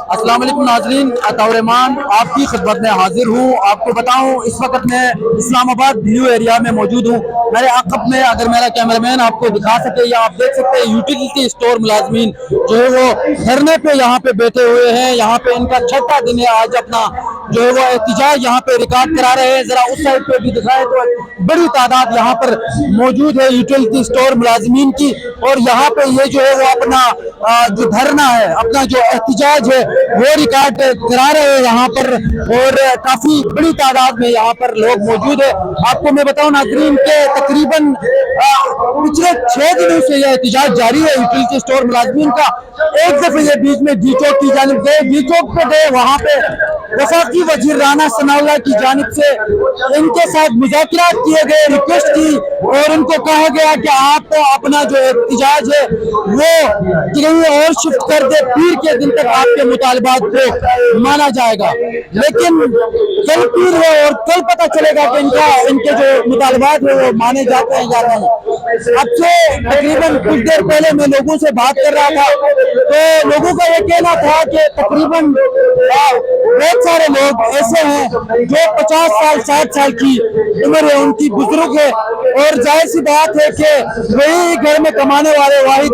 अस्सलाम वालेकुम नाजरीन, अताउर रहमान आप की खिदमत में हाजिर हूँ। आपको बताऊँ इस वक्त मैं इस्लामाबाद न्यू एरिया में मौजूद हूँ। मेरे अक़ब में अगर मेरा कैमरामैन आपको दिखा सके या आप देख सकते हैं, यूटिलिटी स्टोर मुलाजमीन जो है वो धरने पे यहाँ पे बैठे हुए हैं। यहाँ पे इनका छठा दिन है। आज अपना जो है वो एहतिजाज यहाँ पे रिकॉर्ड करा रहे हैं। जरा उस साइड पे भी दिखाए तो बड़ी तादाद यहाँ पर मौजूद है यूटिलिटी स्टोर मुलाजमीन की। और यहाँ पे ये जो है वो अपना जो धरना है, अपना जो एहतिजाज है वो रिकॉर्ड करा रहे हैं यहाँ पर। और काफी बड़ी तादाद में यहाँ पर लोग मौजूद है। आपको मैं बताऊं नाजरीन के तकरीबन पिछले 6 दिनों से यह एहतिजाज जारी है यूटिलिटी स्टोर मुलाजमीन का। एक दफे ये बीच में डी चौक की जानिब गए, डी चौक पे गए, वहाँ पे वफाकी वजीर राना सनाउल्लाह की जानिब से इनके साथ मुज़ाकरात किए गए, रिक्वेस्ट की और उनको कहा गया कि आप अपना जो एहतिजाज है वो कहीं और शिफ्ट कर दे, पीर के दिन तक आपके मुतालबात को माना जाएगा। लेकिन कल पीर है और कल पता चलेगा कि इनके जो मुतालबात है वो माने जाते हैं या नहीं। अब से तकरीबन कुछ देर पहले मैं लोगों से बात कर रहा था तो लोगों का ये कहना था कि तकरीबन बहुत सारे लोग ऐसे हैं जो 50 साल 60 साल की उम्र है, उनकी बुजुर्ग है और जाहिर सी बात है कि वही घर में कमाने वाले वाहिद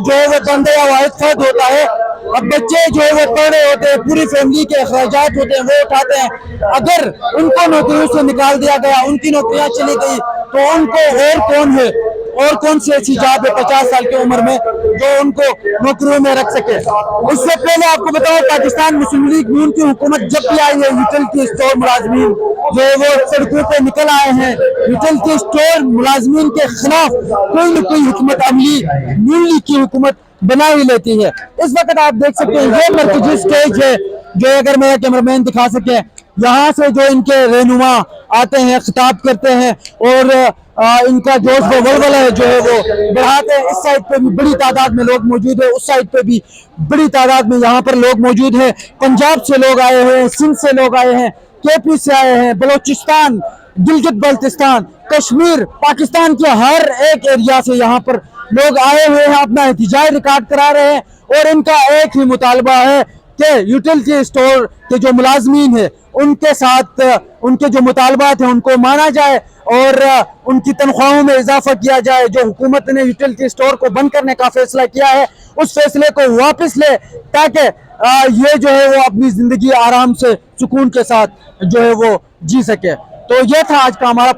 जो है वो बंदे या वाहिद फर्द होता है। अब बच्चे जो है वो पढ़ रहे होते हैं, पूरी फैमिली के अखराजात होते हैं वो उठाते हैं। अगर उनको नौकरियों से निकाल दिया गया, उनकी नौकरियां चली गई तो उनको और कौन है और कौन सी ऐसी जॉब है 50 साल की उम्र में जो उनको नौकरियों में रख सके। उससे पहले आपको बताओ पाकिस्तान मुस्लिम लीग नून की हुकूमत जब भी आई है, यूटिलिटी स्टोर मुलाजमीन जो है वो सड़कों पे निकल आए हैं। यूटिलिटी स्टोर मुलाजमीन के खिलाफ कोई न कोई हुकूमत अमली नून लीग की हुकूमत बना ही लेती है। इस वक्त आप देख सकते हैं ये मर्कजी स्टेज है जो अगर मेरा कैमरामैन दिखा सके, यहाँ से जो इनके रहनुमा आते हैं, खिताब करते हैं और इनका जोश व वलवला है जो है वो बढ़ाते हैं। इस साइड पे भी बड़ी तादाद में लोग मौजूद है, उस साइड पे भी बड़ी तादाद में यहाँ पर लोग मौजूद हैं। पंजाब से लोग आए हैं, सिंध से लोग आए हैं, केपी से आए हैं, बलोचिस्तान, गिलगित बल्तिस्तान, कश्मीर, पाकिस्तान के हर एक एरिया से यहाँ पर लोग आए हुए हैं, अपना एहतिजाज रिकॉर्ड करा रहे हैं। और इनका एक ही मुतालबा है कि यूटिलिटी स्टोर के जो मुलाजमीन है उनके साथ उनके जो मुतालबात हैं उनको माना जाए और उनकी तनख्वाहों में इजाफा किया जाए। जो हुकूमत ने यूटिलिटी स्टोर को बंद करने का फैसला किया है उस फैसले को वापस ले, ताकि ये जो है वो अपनी जिंदगी आराम से सुकून के साथ जो है वो जी सके। तो ये था आज का हमारा